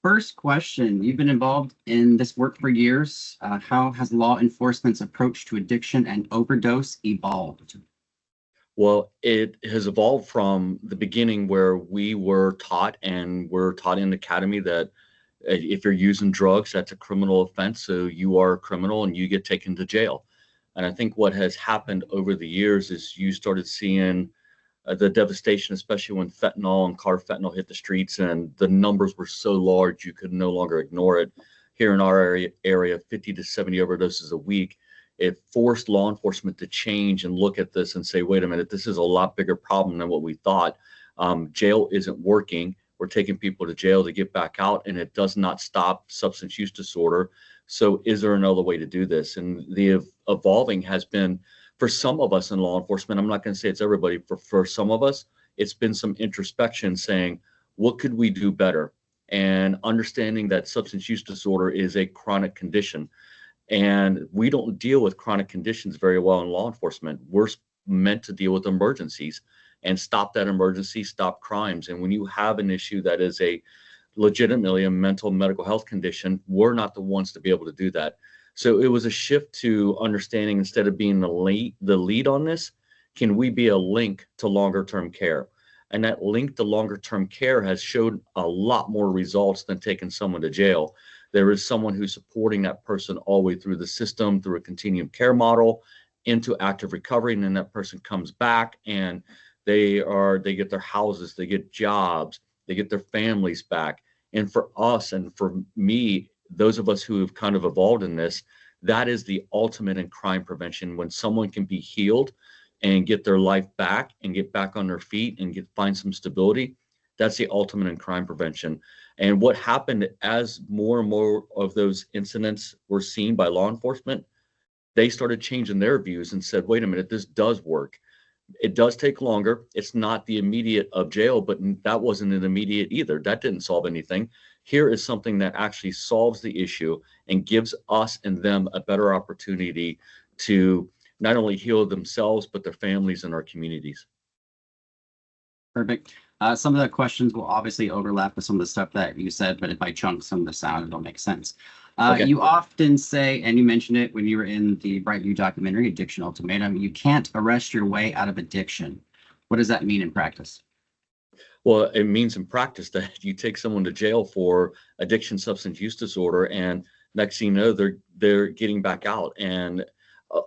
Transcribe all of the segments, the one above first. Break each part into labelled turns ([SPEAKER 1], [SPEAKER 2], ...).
[SPEAKER 1] First question, you've been involved in this work for years. How has law enforcement's approach to addiction and overdose evolved?
[SPEAKER 2] Well, it has evolved from the beginning where we were taught and we're taught in the academy that if you're using drugs, that's a criminal offense. So you are a criminal and you get taken to jail. And I think what has happened over the years is you started seeing the devastation, especially when fentanyl and carfentanil hit the streets, and the numbers were so large you could no longer ignore it. Here in our area, 50 to 70 overdoses a week. It forced law enforcement to change and look at this and say, wait a minute, this is a lot bigger problem than what we thought. Jail isn't working. We're taking people to jail to get back out, and it does not stop substance use disorder. So is there another way to do this? And the evolving has been, for some of us in law enforcement, I'm not going to say it's everybody, for some of us, it's been some introspection saying, what could we do better? And understanding that substance use disorder is a chronic condition. And we don't deal with chronic conditions very well in law enforcement. We're meant to deal with emergencies and stop that emergency, stop crimes. And when you have an issue that is a legitimately a mental medical health condition, we're not the ones to be able to do that. So it was a shift to understanding, instead of being the lead on this, can we be a link to longer term care? And that link to longer term care has showed a lot more results than taking someone to jail. There is someone who's supporting that person all the way through the system, through a continuum care model, into active recovery. And then that person comes back and they get their houses, they get jobs, they get their families back. And for us and for me, those of us who have kind of evolved in this, that is the ultimate in crime prevention. When someone can be healed and get their life back and get back on their feet and find some stability, that's the ultimate in crime prevention. And what happened as more and more of those incidents were seen by law enforcement, they started changing their views and said, wait a minute, this does work. It does take longer. It's not the immediate of jail, but that wasn't an immediate either. That didn't solve anything. Here is something that actually solves the issue and gives us and them a better opportunity to not only heal themselves, but their families and our communities.
[SPEAKER 1] Perfect. Some of the questions will obviously overlap with some of the stuff that you said, but if I chunk some of the sound, it'll make sense.
[SPEAKER 2] Okay.
[SPEAKER 1] You often say, and you mentioned it when you were in the BrightView documentary, Addiction Ultimatum, you can't arrest your way out of addiction. What does that mean in practice?
[SPEAKER 2] Well, it means in practice that you take someone to jail for addiction, substance use disorder, and next thing you know, they're getting back out. And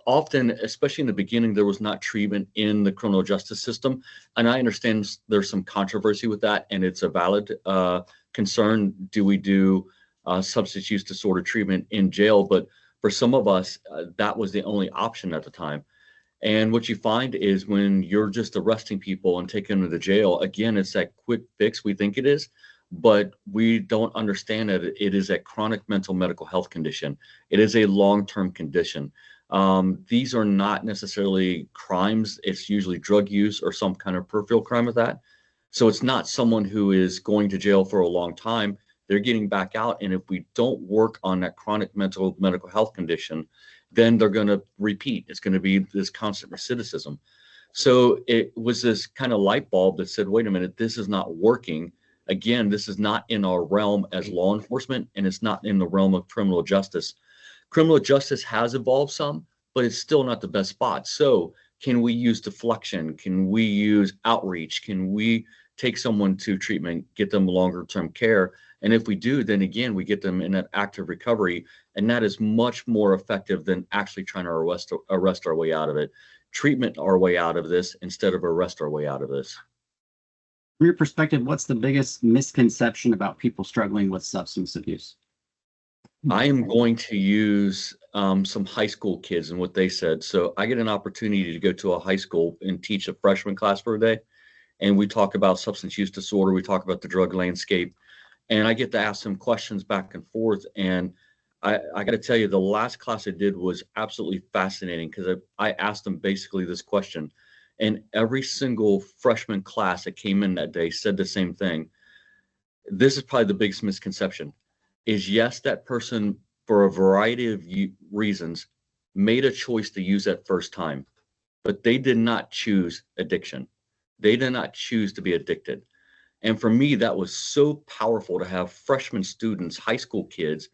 [SPEAKER 2] often, especially in the beginning, there was not treatment in the criminal justice system. And I understand there's some controversy with that, and it's a valid concern. Do we do substance use disorder treatment in jail? But for some of us, that was the only option at the time. And what you find is when you're just arresting people and taking them to jail, again, it's that quick fix we think it is, but we don't understand that it is a chronic mental medical health condition. It is a long-term condition. These are not necessarily crimes. It's usually drug use or some kind of peripheral crime of that. So it's not someone who is going to jail for a long time. They're getting back out. And if we don't work on that chronic mental medical health condition, then they're going to repeat. It's going to be this constant recidivism. So it was this kind of light bulb that said, wait a minute, this is not working. Again, this is not in our realm as law enforcement, and it's not in the realm of criminal justice. Criminal justice has evolved some, but it's still not the best spot. So can we use deflection? Can we use outreach? Can we take someone to treatment, get them longer term care? And if we do, then again, we get them in that active recovery. And that is much more effective than actually trying to arrest our way out of it. Treatment our way out of this instead of arrest our way out of this.
[SPEAKER 1] From your perspective, what's the biggest misconception about people struggling with substance abuse?
[SPEAKER 2] I am going to use some high school kids and what they said. So I get an opportunity to go to a high school and teach a freshman class for a day. And we talk about substance use disorder. We talk about the drug landscape. And I get to ask them questions back and forth. And I got to tell you, the last class I did was absolutely fascinating because I asked them basically this question. And every single freshman class that came in that day said the same thing. This is probably the biggest misconception. Is yes, that person, for a variety of reasons, made a choice to use that first time, but they did not choose addiction. They did not choose to be addicted. And for me, that was so powerful to have freshman students, high school kids,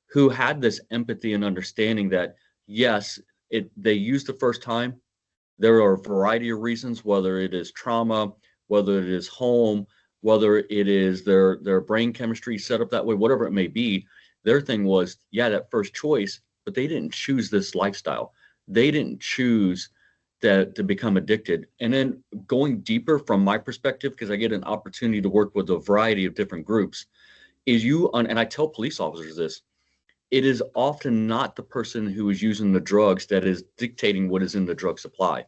[SPEAKER 2] who had this empathy and understanding that, yes, they used the first time. There are a variety of reasons, whether it is trauma, whether it is home, whether it is their brain chemistry set up that way, whatever it may be. Their thing was, yeah, that first choice, but they didn't choose this lifestyle. They didn't choose that to become addicted. And then going deeper from my perspective, because I get an opportunity to work with a variety of different groups, and I tell police officers this, it is often not the person who is using the drugs that is dictating what is in the drug supply.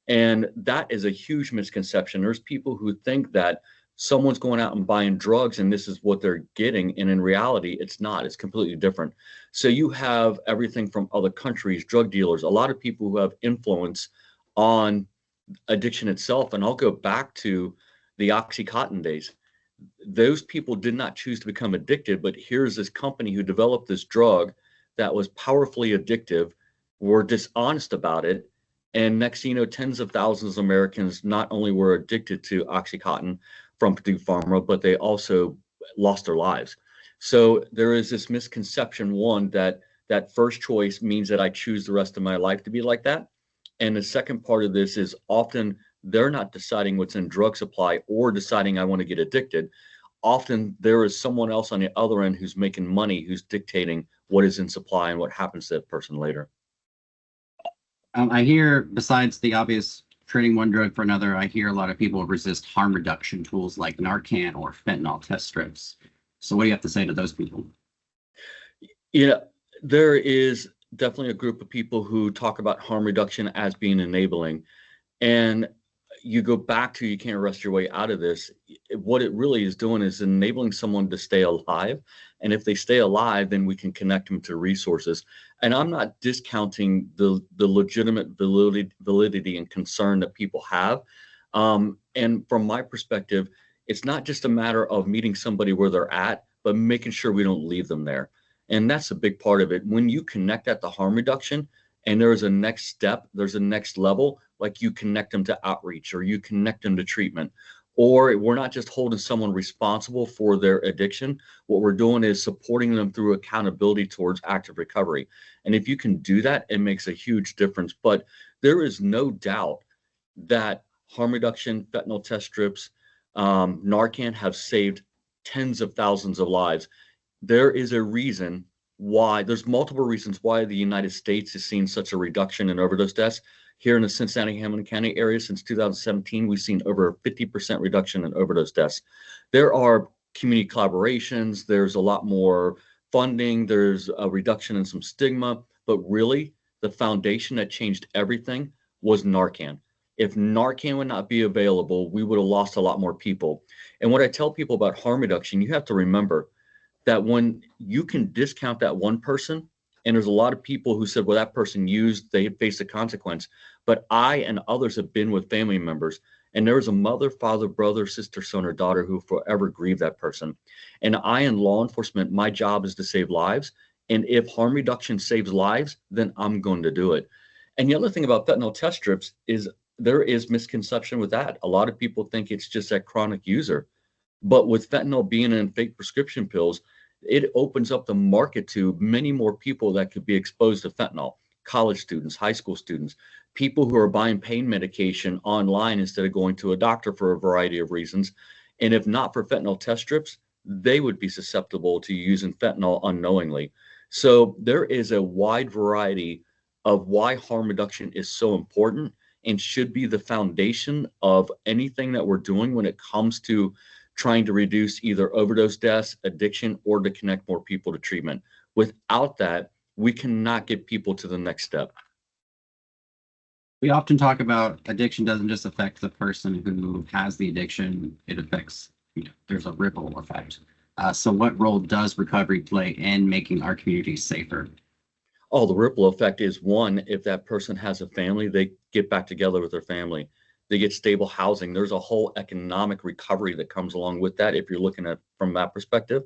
[SPEAKER 2] And that is a huge misconception. There's people who think that someone's going out and buying drugs and this is what they're getting. And in reality, it's not. It's completely different. So you have everything from other countries, drug dealers, a lot of people who have influence on addiction itself. And I'll go back to the Oxycontin days. Those people did not choose to become addicted, but here's this company who developed this drug that was powerfully addictive, were dishonest about it. And next thing you know, tens of thousands of Americans not only were addicted to Oxycontin from Purdue Pharma, but they also lost their lives. So there is this misconception, one, that that first choice means that I choose the rest of my life to be like that. And the second part of this is often they're not deciding what's in drug supply or deciding I want to get addicted. Often there is someone else on the other end who's making money, who's dictating what is in supply and what happens to that person later.
[SPEAKER 1] I hear, besides the obvious trading one drug for another, I hear a lot of people resist harm reduction tools like Narcan or fentanyl test strips. So what do you have to say to those people?
[SPEAKER 2] Yeah, there is definitely a group of people who talk about harm reduction as being enabling. And you go back to, you can't arrest your way out of this. What it really is doing is enabling someone to stay alive. And if they stay alive, then we can connect them to resources. And I'm not discounting the legitimate validity and concern that people have. And from my perspective, it's not just a matter of meeting somebody where they're at, but making sure we don't leave them there. And that's a big part of it. When you connect that to harm reduction, and there is a next step, there's a next level, like you connect them to outreach or you connect them to treatment, or we're not just holding someone responsible for their addiction. What we're doing is supporting them through accountability towards active recovery. And if you can do that, it makes a huge difference. But there is no doubt that harm reduction, fentanyl test strips, Narcan have saved tens of thousands of lives. There is a reason why, there's multiple reasons why the United States has seen such a reduction in overdose deaths. Here in the Cincinnati, Hamilton County area, since 2017, we've seen over a 50% reduction in overdose deaths. There are community collaborations, there's a lot more funding, there's a reduction in some stigma, but really the foundation that changed everything was Narcan. If Narcan would not be available, we would have lost a lot more people. And what I tell people about harm reduction, you have to remember that when you can discount that one person, and there's a lot of people who said, well, that person used, they faced a consequence. But I and others have been with family members, and there was a mother, father, brother, sister, son, or daughter who forever grieved that person. And I, in law enforcement, my job is to save lives. And if harm reduction saves lives, then I'm going to do it. And the other thing about fentanyl test strips is there is misconception with that. A lot of people think it's just that chronic user. But with fentanyl being in fake prescription pills, it opens up the market to many more people that could be exposed to fentanyl. College students, high school students, people who are buying pain medication online instead of going to a doctor for a variety of reasons. And if not for fentanyl test strips, they would be susceptible to using fentanyl unknowingly. So there is a wide variety of why harm reduction is so important and should be the foundation of anything that we're doing when it comes to trying to reduce either overdose deaths, addiction, or to connect more people to treatment. Without that, we cannot get people to the next step.
[SPEAKER 1] We often talk about addiction doesn't just affect the person who has the addiction, it affects, there's a ripple effect. So what role does recovery play in making our communities safer?
[SPEAKER 2] Oh, the ripple effect is, one, if that person has a family, they get back together with their family. They get stable housing. There's a whole economic recovery that comes along with that. If you're looking at from that perspective,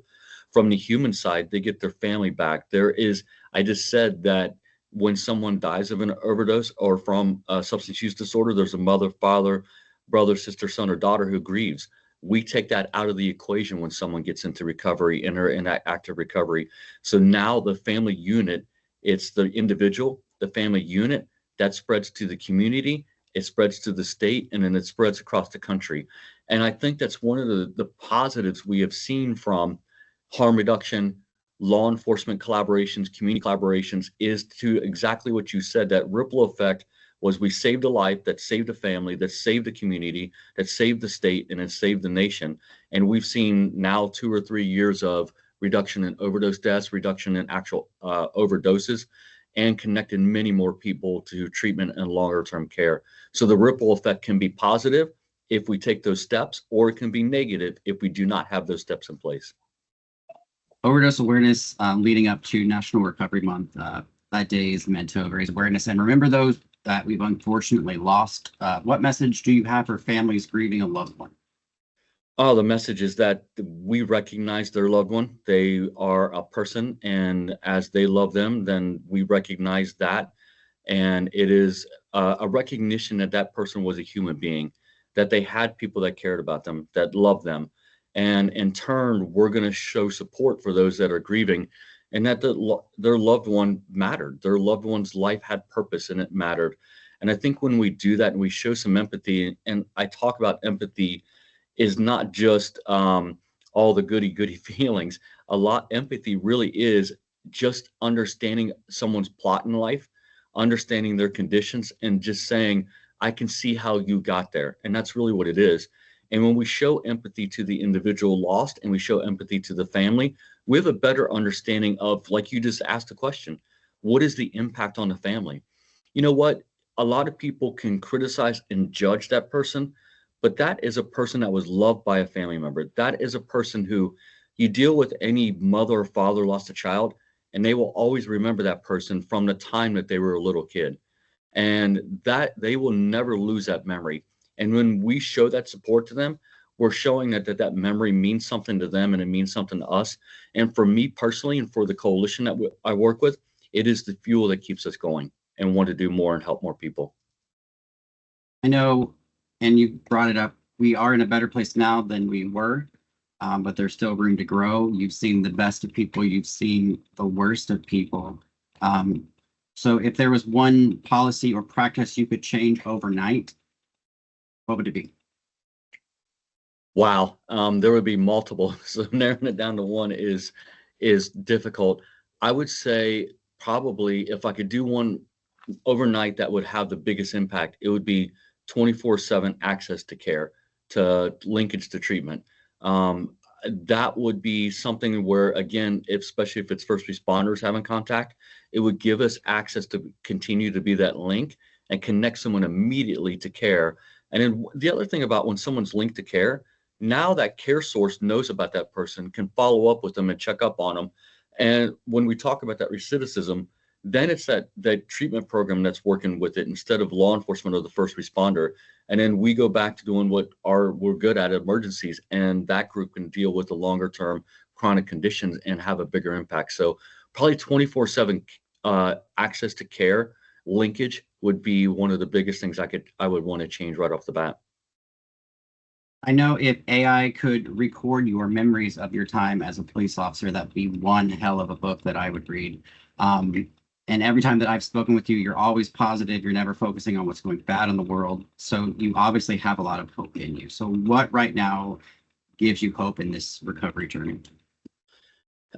[SPEAKER 2] from the human side, they get their family back. I just said that when someone dies of an overdose or from a substance use disorder, there's a mother, father, brother, sister, son, or daughter who grieves. we take that out of the equation when someone gets into recovery and are in that active recovery. So now the family unit, it's the individual, the family unit, that spreads to the community, it spreads to the state, and then it spreads across the country. And I think that's one of the positives we have seen from harm reduction, law enforcement collaborations, community collaborations, is to exactly what you said. That ripple effect was we saved a life, that saved a family, that saved a community, that saved the state, and it saved the nation. And we've seen now 2 or 3 years of reduction in overdose deaths, reduction in actual overdoses, and connected many more people to treatment and longer term care. So the ripple effect can be positive if we take those steps, or it can be negative if we do not have those steps in place.
[SPEAKER 1] Overdose awareness leading up to National Recovery Month. That day is meant to raise awareness and remember those that we've unfortunately lost. What message do you have for families grieving a loved one?
[SPEAKER 2] Oh, the message is that we recognize their loved one. They are a person, and as they love them, then we recognize that. And it is a recognition that that person was a human being, that they had people that cared about them, that loved them. And in turn, we're going to show support for those that are grieving, and that their loved one mattered. Their loved one's life had purpose and it mattered. And I think when we do that and we show some empathy, and I talk about empathy is not just all the goody feelings. Empathy really is just understanding someone's plot in life, understanding their conditions, and just saying, I can see how you got there. And that's really what it is. And when we show empathy to the individual lost and we show empathy to the family, we have a better understanding of, like you just asked the question, what is the impact on the family? You know what? A lot of people can criticize and judge that person, but that is a person that was loved by a family member. That is a person who, you deal with any mother or father lost a child, and they will always remember that person from the time that they were a little kid. And that they will never lose that memory. And when we show that support to them, we're showing that memory means something to them and it means something to us. And for me personally, and for the coalition that I work with, it is the fuel that keeps us going and want to do more and help more people.
[SPEAKER 1] I know, and you brought it up, we are in a better place now than we were, but there's still room to grow. You've seen the best of people, you've seen the worst of people. So if there was one policy or practice you could change overnight, what would it be?
[SPEAKER 2] Wow, there would be multiple. So narrowing it down to one is difficult. I would say probably if I could do one overnight that would have the biggest impact, it would be 24/7 access to care, to linkage to treatment. That would be something where, again, especially if it's first responders having contact, it would give us access to continue to be that link and connect someone immediately to care. And then the other thing about when someone's linked to care, now that care source knows about that person, can follow up with them and check up on them. And when we talk about that recidivism, then it's that treatment program that's working with it instead of law enforcement or the first responder. And then we go back to doing what we're good at, emergencies, and that group can deal with the longer term chronic conditions and have a bigger impact. So probably 24/7 access to care linkage would be one of the biggest things I would want to change right off the bat.
[SPEAKER 1] I know if AI could record your memories of your time as a police officer, that'd be one hell of a book that I would read. And every time that I've spoken with you, you're always positive. You're never focusing on what's going bad in the world. So you obviously have a lot of hope in you. So what right now gives you hope in this recovery journey?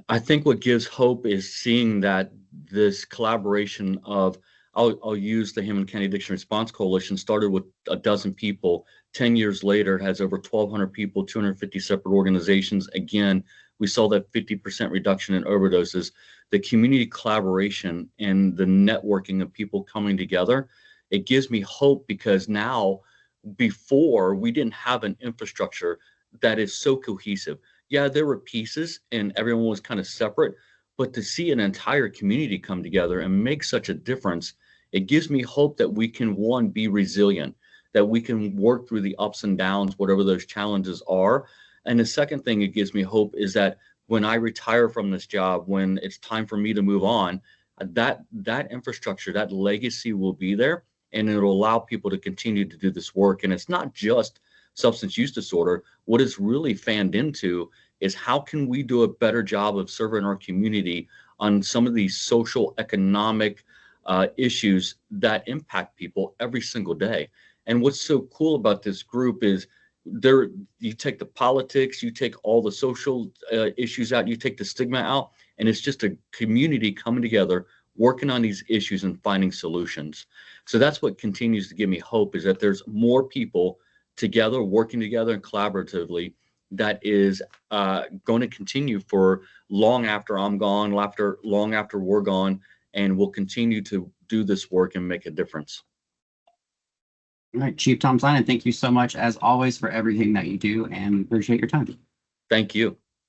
[SPEAKER 2] I think what gives hope is seeing that this collaboration of, I'll use the Hamilton County Addiction Response Coalition, started with a dozen people. 10 years later, has over 1,200 people, 250 separate organizations. Again, we saw that 50% reduction in overdoses. The community collaboration and the networking of people coming together, it gives me hope, because now, before, we didn't have an infrastructure that is so cohesive. Yeah, there were pieces and everyone was kind of separate, but to see an entire community come together and make such a difference, it gives me hope that we can, one, be resilient, that we can work through the ups and downs, whatever those challenges are. And the second thing it gives me hope is that when I retire from this job, when it's time for me to move on, that infrastructure, that legacy will be there, and it'll allow people to continue to do this work. And it's not just substance use disorder, what it's really fanned into is how can we do a better job of serving our community on some of these social, economic issues that impact people every single day. And what's so cool about this group is there, you take the politics, you take all the social issues out, you take the stigma out, and it's just a community coming together, working on these issues and finding solutions. So that's what continues to give me hope, is that there's more people together, working together and collaboratively, that is going to continue for long after I'm gone, long after we're gone, and we'll continue to do this work and make a difference.
[SPEAKER 1] All right, Chief Tom Synan, thank you so much as always for everything that you do, and appreciate your time.
[SPEAKER 2] Thank you.